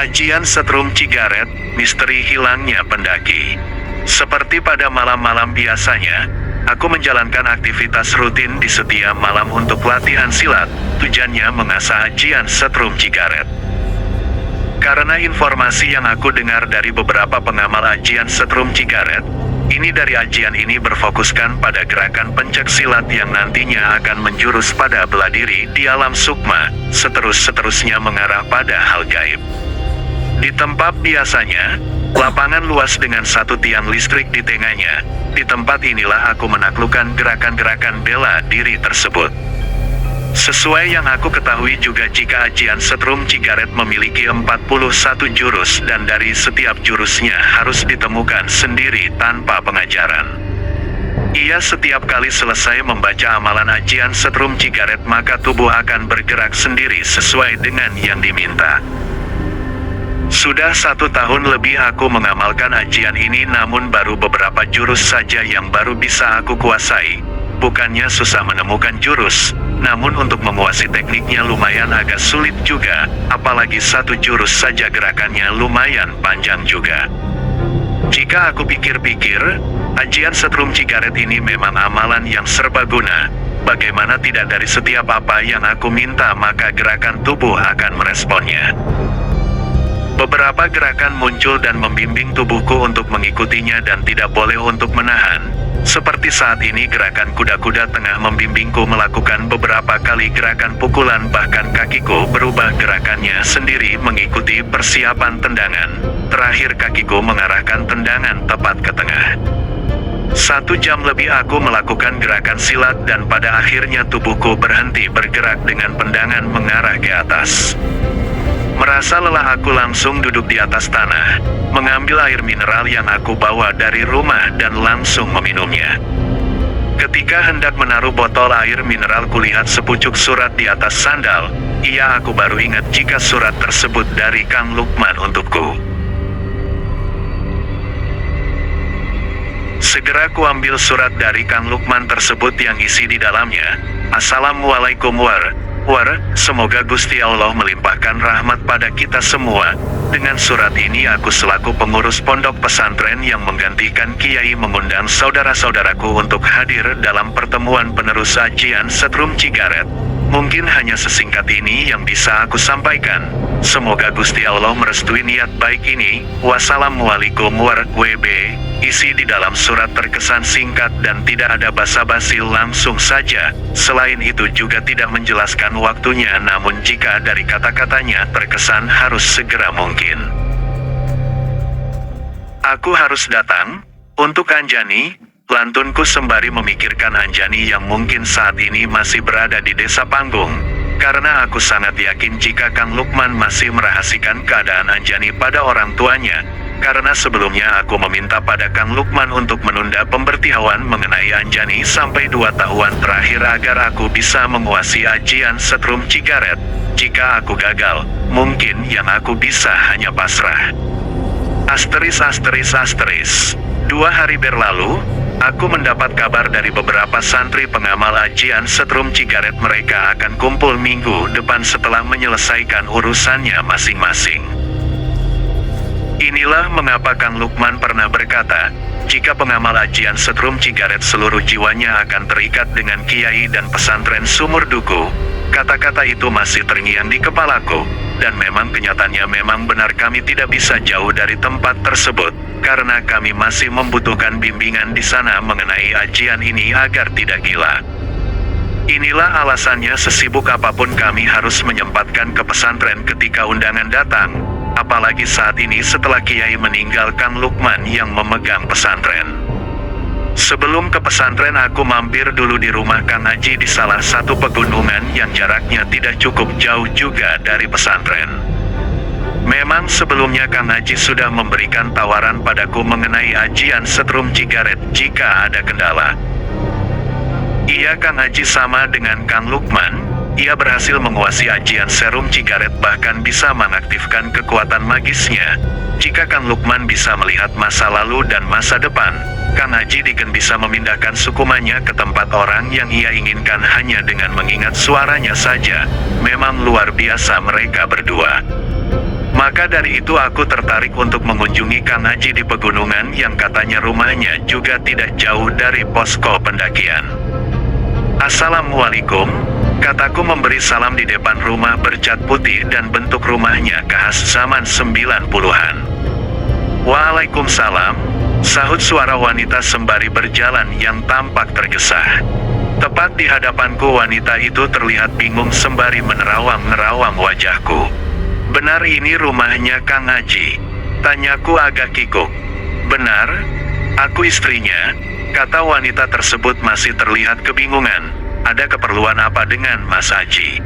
Ajian Setrum Cigaret, misteri hilangnya pendaki. Seperti pada malam-malam biasanya, aku menjalankan aktivitas rutin di setiap malam untuk latihan silat, tujuannya mengasah Ajian Setrum Cigaret. Karena informasi yang aku dengar dari beberapa pengamal Ajian Setrum Cigaret, ini dari ajian ini berfokuskan pada gerakan pencak silat yang nantinya akan menjurus pada bela diri di alam sukma, seterusnya mengarah pada hal gaib. Di tempat biasanya, lapangan luas dengan satu tiang listrik di tengahnya, di tempat inilah aku menaklukkan gerakan-gerakan bela diri tersebut. Sesuai yang aku ketahui juga jika Ajian Setrum Cigaret memiliki 41 jurus dan dari setiap jurusnya harus ditemukan sendiri tanpa pengajaran. Ia setiap kali selesai membaca amalan Ajian Setrum Cigaret maka tubuh akan bergerak sendiri sesuai dengan yang diminta. Sudah 1 tahun lebih aku mengamalkan ajian ini namun baru beberapa jurus saja yang baru bisa aku kuasai. Bukannya susah menemukan jurus, namun untuk menguasai tekniknya lumayan agak sulit juga, apalagi satu jurus saja gerakannya lumayan panjang juga. Jika aku pikir-pikir, Ajian Setrum Cigaret ini memang amalan yang serbaguna. Bagaimana tidak dari setiap apa yang aku minta maka gerakan tubuh akan meresponnya. Beberapa gerakan muncul dan membimbing tubuhku untuk mengikutinya dan tidak boleh untuk menahan. Seperti saat ini gerakan kuda-kuda tengah membimbingku melakukan beberapa kali gerakan pukulan bahkan kakiku berubah gerakannya sendiri mengikuti persiapan tendangan. Terakhir kakiku mengarahkan tendangan tepat ke tengah. 1 jam lebih aku melakukan gerakan silat dan pada akhirnya tubuhku berhenti bergerak dengan pendangan mengarah ke atas. Merasa lelah aku langsung duduk di atas tanah, mengambil air mineral yang aku bawa dari rumah dan langsung meminumnya. Ketika hendak menaruh botol air mineral kulihat sepucuk surat di atas sandal, aku baru ingat jika surat tersebut dari Kang Lukman untukku. Segera kuambil surat dari Kang Lukman tersebut yang isi di dalamnya, Assalamualaikum semoga Gusti Allah melimpahkan rahmat pada kita semua. Dengan surat ini aku selaku pengurus pondok pesantren yang menggantikan Kiai mengundang saudara-saudaraku untuk hadir dalam pertemuan penerus Ajian Setrum Cigaret. Mungkin hanya sesingkat ini yang bisa aku sampaikan. Semoga Gusti Allah merestui niat baik ini. Wassalamualaikum warahmatullahi. Isi di dalam surat terkesan singkat dan tidak ada basa-basi langsung saja. Selain itu juga tidak menjelaskan waktunya namun jika dari kata-katanya terkesan harus segera mungkin. Aku harus datang untuk Anjani. Lantunku sembari memikirkan Anjani yang mungkin saat ini masih berada di desa Panggung. Karena aku sangat yakin jika Kang Lukman masih merahasiakan keadaan Anjani pada orang tuanya. Karena sebelumnya aku meminta pada Kang Lukman untuk menunda pemberitahuan mengenai Anjani sampai 2 tahun terakhir agar aku bisa menguasai Ajian Setrum Cigaret. Jika aku gagal, mungkin yang aku bisa hanya pasrah. Asteris. 2 hari berlalu, aku mendapat kabar dari beberapa santri pengamal Ajian Setrum Cigaret mereka akan kumpul minggu depan setelah menyelesaikan urusannya masing-masing. Inilah mengapa Kang Lukman pernah berkata, jika pengamal Ajian Setrum Cigaret seluruh jiwanya akan terikat dengan kiai dan pesantren Sumur Duku. Kata-kata itu masih terngiang di kepalaku, dan memang kenyataannya memang benar kami tidak bisa jauh dari tempat tersebut, karena kami masih membutuhkan bimbingan di sana mengenai ajian ini agar tidak gila. Inilah alasannya sesibuk apapun kami harus menyempatkan ke pesantren ketika undangan datang. Apalagi saat ini setelah Kiai meninggal Kang Lukman yang memegang pesantren. Sebelum ke pesantren aku mampir dulu di rumah Kang Haji di salah satu pegunungan yang jaraknya tidak cukup jauh juga dari pesantren. Memang sebelumnya Kang Haji sudah memberikan tawaran padaku mengenai Ajian Setrum Cigaret jika ada kendala. Kang Haji sama dengan Kang Lukman. Ia berhasil menguasai Ajian Setrum Cigaret bahkan bisa mengaktifkan kekuatan magisnya. Jika Kang Lukman bisa melihat masa lalu dan masa depan, Kang Haji Diken bisa memindahkan sukumannya ke tempat orang yang ia inginkan hanya dengan mengingat suaranya saja. Memang luar biasa mereka berdua. Maka dari itu aku tertarik untuk mengunjungi Kang Haji di pegunungan yang katanya rumahnya juga tidak jauh dari posko pendakian. Assalamualaikum, kataku memberi salam di depan rumah bercat putih dan bentuk rumahnya khas zaman 90-an. Waalaikumsalam, sahut suara wanita sembari berjalan yang tampak tergesa. Tepat di hadapanku wanita itu terlihat bingung sembari menerawang-nerawang wajahku. Benar ini rumahnya Kang Haji? Tanyaku agak kikuk. Benar, aku istrinya, kata wanita tersebut masih terlihat kebingungan. Ada keperluan apa dengan Mas Haji?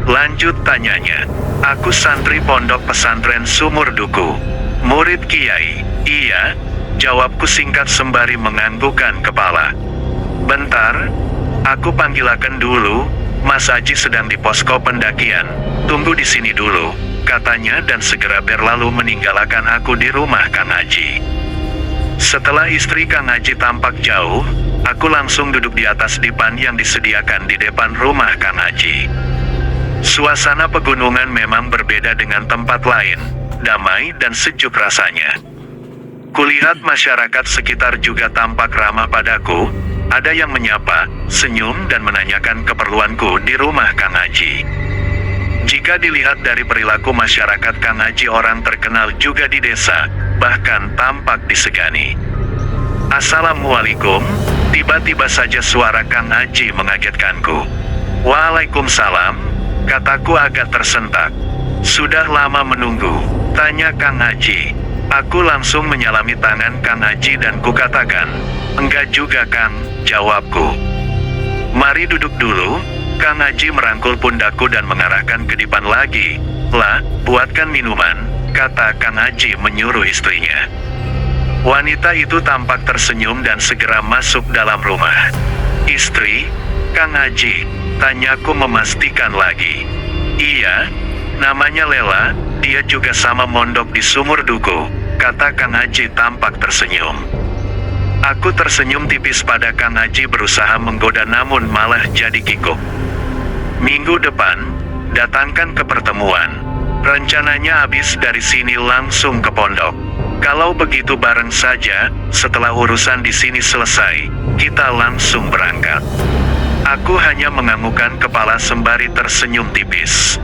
Lanjut tanyanya. Aku santri pondok pesantren Sumur Duku, murid Kiai. Iya, jawabku singkat sembari menganggukkan kepala. Bentar, aku panggilkan dulu. Mas Haji sedang di posko pendakian. Tunggu di sini dulu, katanya dan segera berlalu meninggalkan aku di rumah Kang Haji. Setelah istri Kang Haji tampak jauh, aku langsung duduk di atas dipan yang disediakan di depan rumah Kang Haji. Suasana pegunungan memang berbeda dengan tempat lain, damai dan sejuk rasanya. Kulihat masyarakat sekitar juga tampak ramah padaku. Ada yang menyapa, senyum dan menanyakan keperluanku di rumah Kang Haji. Jika dilihat dari perilaku masyarakat Kang Haji orang terkenal juga di desa, bahkan tampak disegani. Assalamualaikum, tiba-tiba saja suara Kang Haji mengagetkanku. Waalaikumsalam, kataku agak tersentak. Sudah lama menunggu, tanya Kang Haji. Aku langsung menyalami tangan Kang Haji dan kukatakan, enggak juga Kang, jawabku. Mari duduk dulu. Kang Haji merangkul pundakku dan mengarahkan ke dipan lagi. Lah, buatkan minuman, kata Kang Haji menyuruh istrinya. Wanita itu tampak tersenyum dan segera masuk dalam rumah. Istri, Kang Haji, tanyaku memastikan lagi. Iya, namanya Lela, dia juga sama mondok di Sumur Duku, kata Kang Haji tampak tersenyum. Aku tersenyum tipis pada Kang Haji berusaha menggoda namun malah jadi kikuk. Minggu depan, datangkan ke pertemuan. Rencananya habis dari sini langsung ke pondok. Kalau begitu bareng saja, setelah urusan di sini selesai, kita langsung berangkat. Aku hanya menganggukkan kepala sembari tersenyum tipis.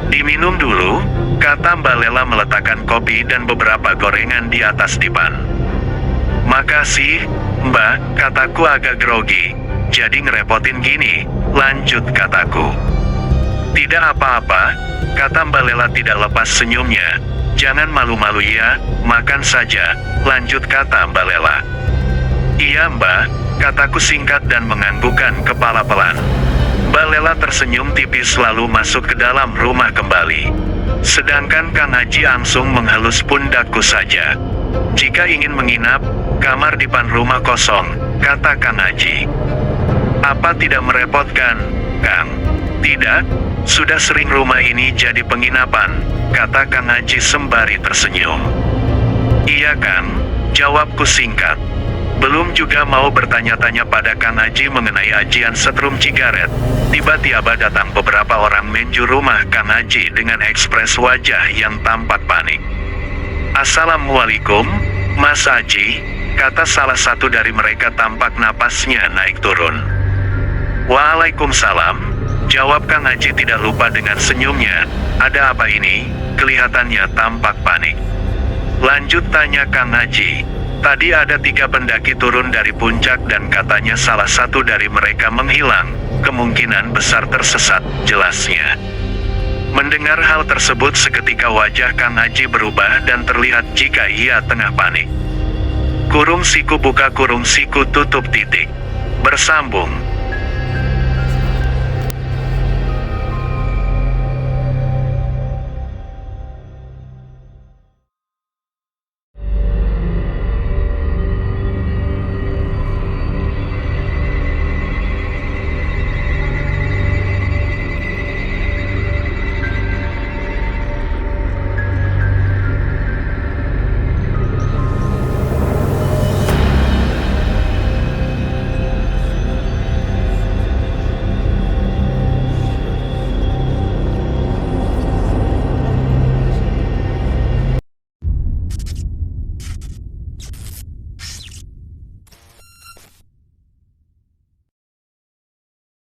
Diminum dulu, kata Mbak Lela meletakkan kopi dan beberapa gorengan di atas dipan. Makasih, Mbak, kataku agak grogi. Jadi ngerepotin gini, lanjut kataku. Tidak apa-apa, kata Mbak Lela tidak lepas senyumnya. Jangan malu-malu ya, makan saja, lanjut kata Mbak Lela. Iya Mbak, kataku singkat dan menganggukkan kepala pelan. Mbak Lela tersenyum tipis lalu masuk ke dalam rumah kembali. Sedangkan Kang Haji langsung menghalus pundakku saja. Jika ingin menginap, kamar depan rumah kosong, kata Kang Haji. Apa tidak merepotkan, Kang? Tidak, sudah sering rumah ini jadi penginapan, kata Kang Haji sembari tersenyum. Iya Kang, jawabku singkat. Belum juga mau bertanya-tanya pada Kang Haji mengenai ajian setrum cigaret, tiba-tiba datang beberapa orang menuju rumah Kang Haji dengan ekspres wajah yang tampak panik. Assalamualaikum, Mas Haji, kata salah satu dari mereka tampak napasnya naik turun. Waalaikumsalam, jawab Kang Haji tidak lupa dengan senyumnya. Ada apa ini? Kelihatannya tampak panik. Lanjut tanya Kang Haji. Tadi ada 3 pendaki turun dari puncak dan katanya salah satu dari mereka menghilang. Kemungkinan besar tersesat, jelasnya. Mendengar hal tersebut seketika wajah Kang Haji berubah dan terlihat jika ia tengah panik. Kurung siku buka kurung siku tutup titik. Bersambung.